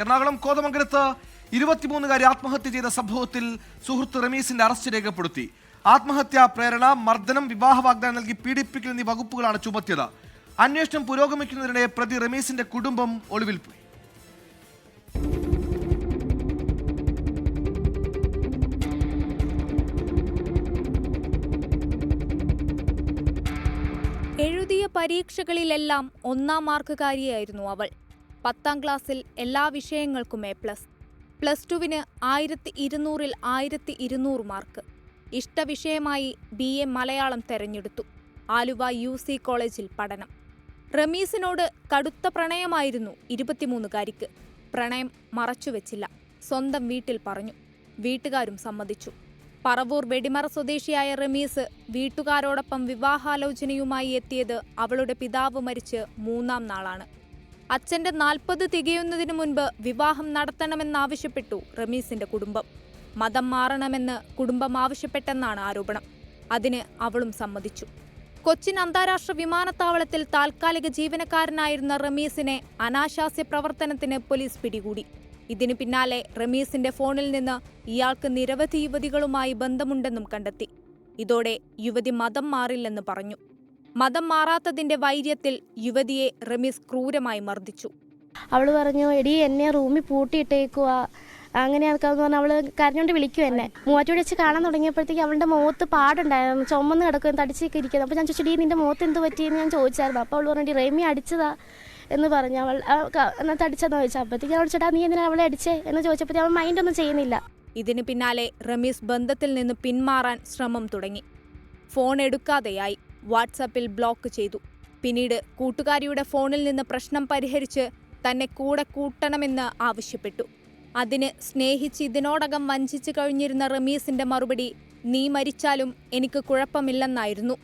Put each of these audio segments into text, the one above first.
എറണാകുളം കോതമംഗലത്ത് 23-കാരി ആത്മഹത്യ ചെയ്ത സംഭവത്തിൽ സുഹൃത്ത് റമീസിന്റെ അറസ്റ്റ് രേഖപ്പെടുത്തി. ആത്മഹത്യാ പ്രേരണ, മർദ്ദനം, വിവാഹ വാഗ്ദാനം നൽകി പീഡിപ്പിക്കൽ എന്നീ വകുപ്പുകളാണ് ചുമത്തിയത്. അന്വേഷണം പുരോഗമിക്കുന്നതിനിടെ പ്രതി റമീസിന്റെ കുടുംബം ഒളിവിൽ പോയി. എഴുതിയ പരീക്ഷകളിലെല്ലാം 1-ാം മാർക്കുകാരിയായിരുന്നു അവൾ. 10ാം ക്ലാസ്സിൽ എല്ലാ വിഷയങ്ങൾക്കും A+. +2-വിന് 1200-ൽ 1200 മാർക്ക്. ഇഷ്ടവിഷയമായി BA മലയാളം തെരഞ്ഞെടുത്തു. ആലുവ UC കോളേജിൽ പഠനം. റമീസിനോട് കടുത്ത പ്രണയമായിരുന്നു 23-കാരിക്ക്. പ്രണയം മറച്ചുവെച്ചില്ല. സ്വന്തം വീട്ടിൽ പറഞ്ഞു. വീട്ടുകാരും സമ്മതിച്ചു. പറവൂർ വെടിമറ സ്വദേശിയായ റമീസ് വീട്ടുകാരോടൊപ്പം വിവാഹാലോചനയുമായി എത്തിയത് അവളുടെ പിതാവ് മരിച്ച് 3-ാം നാളാണ്. അച്ഛന്റെ 40 തികയുന്നതിനു മുൻപ് വിവാഹം നടത്തണമെന്നാവശ്യപ്പെട്ടു റമീസിന്റെ കുടുംബം. മതം മാറണമെന്ന് കുടുംബം ആവശ്യപ്പെട്ടെന്നാണ് ആരോപണം. അതിന് അവളും സമ്മതിച്ചു. കൊച്ചിൻ അന്താരാഷ്ട്ര വിമാനത്താവളത്തിൽ താൽക്കാലിക ജീവനക്കാരനായിരുന്ന റമീസിനെ അനാശാസ്യ പ്രവർത്തനത്തിന് പോലീസ് പിടികൂടി. ഇതിനു പിന്നാലെ റമീസിന്റെ ഫോണിൽ നിന്ന് ഇയാൾക്ക് നിരവധി യുവതികളുമായി ബന്ധമുണ്ടെന്നും കണ്ടെത്തി. ഇതോടെ യുവതി മതം മാറില്ലെന്ന് പറഞ്ഞു. മതം മാറാത്തതിന്റെ വൈര്യത്തിൽ യുവതിയെ റമീസ് ക്രൂരമായി മർദ്ദിച്ചു. അവള് പറഞ്ഞു, എടി എന്നെ റൂമിൽ പൂട്ടിയിട്ടേക്കുവാ, അങ്ങനെയാക്കാന്ന് പറഞ്ഞാൽ അവള് കരഞ്ഞോണ്ട് വിളിക്കും എന്നെ. മൂവാറ്റൂടെ വെച്ച് കാണാൻ തുടങ്ങിയപ്പോഴത്തേക്ക് അവളുടെ മുഖത്ത് പാടുണ്ടായിരുന്നു, ചുമന്ന് കിടക്കും, തടിച്ചൊക്കെ ഇരിക്കുന്നത്. അപ്പോൾ ഞാൻ ചോദിച്ചു, നിന്റെ മുഖത്ത് എന്ത് പറ്റിയെന്ന് ഞാൻ ചോദിച്ചായിരുന്നു. അപ്പോൾ അവൾ പറഞ്ഞു, റേമി അടിച്ചതാ എന്ന് പറഞ്ഞു. അവൾ എന്നാൽ തടിച്ചെന്ന് ചോദിച്ചാൽ അപ്പോഴത്തേക്ക് അവൾ ചേട്ടാ നീ എന്തിനാ അവളെ അടിച്ചേ എന്ന് ചോദിച്ചപ്പോഴത്തേക്ക് അവൾ മൈൻഡൊന്നും ചെയ്യുന്നില്ല. ഇതിന് പിന്നാലെ റമീസ് ബന്ധത്തിൽ നിന്ന് പിന്മാറാൻ ശ്രമം തുടങ്ങി. ഫോൺ എടുക്കാതെയായി. വാട്സാപ്പിൽ ബ്ലോക്ക് ചെയ്തു. പിന്നീട് കൂട്ടുകാരിയുടെ ഫോണിൽ നിന്ന് പ്രശ്നം പരിഹരിച്ച് തന്നെ കൂടെ കൂട്ടണമെന്ന് ആവശ്യപ്പെട്ടു. അതിന് സ്നേഹിച്ച് ഇതിനോടകം വഞ്ചിച്ചു കഴിഞ്ഞിരുന്ന റമീസിന്റെ മറുപടി, നീ മരിച്ചാലും എനിക്ക് കുഴപ്പമില്ലെന്നായിരുന്നു.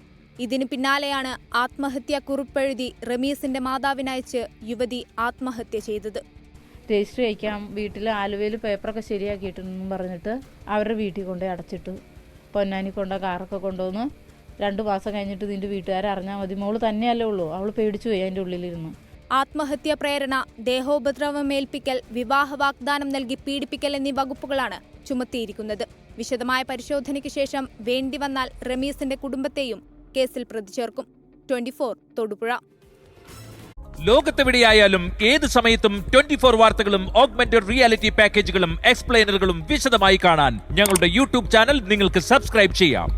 ഇതിന് പിന്നാലെയാണ് ആത്മഹത്യാ കുറിപ്പെഴുതി റമീസിന്റെ മാതാവിനയച്ച് യുവതി ആത്മഹത്യ ചെയ്തത്. രജിസ്റ്റർ ചെയ്യിക്കാം, വീട്ടിൽ ആലുവയിൽ പേപ്പറൊക്കെ ശരിയാക്കിയിട്ടുണ്ടെന്നും പറഞ്ഞിട്ട് അവരുടെ വീട്ടിൽ കൊണ്ടുപോയി അടച്ചിട്ടു. പൊന്നാനി കാറൊക്കെ കൊണ്ടുവന്ന് 2 മാസം കഴിഞ്ഞിട്ട് നിന്റെ വീട്ടുകാരെ അറിഞ്ഞാൽ മതി. മോള് തന്നെയല്ലേ ഉള്ളൂ, അവൾ പേടിച്ചു പോയി അതിൻ്റെ ഉള്ളിലിരുന്നു. ആത്മഹത്യാ പ്രേരണ, ദേഹോപദ്രവമേൽപ്പിക്കൽ, വിവാഹ വാഗ്ദാനം നൽകി പീഡിപ്പിക്കൽ എന്നീ വകുപ്പുകളാണ് ചുമത്തിയിരിക്കുന്നത്. വിശദമായ പരിശോധനയ്ക്ക് ശേഷം വേണ്ടിവന്നാൽ റമീസിന്റെ കുടുംബത്തെയും കേസിൽ പ്രതി ചേർക്കും. 24 തൊടുപുഴ. ലോകത്തെവിടെയായാലും ഏത് സമയത്തും 24 വാർത്തകളും ഓഗ്മെന്റഡ് റിയാലിറ്റി പാക്കേജുകളും എക്സ്പ്ലെയിനറുകളും വിശദമായി കാണാൻ ഞങ്ങളുടെ YouTube ചാനൽ നിങ്ങൾക്ക് സബ്സ്ക്രൈബ് ചെയ്യാം.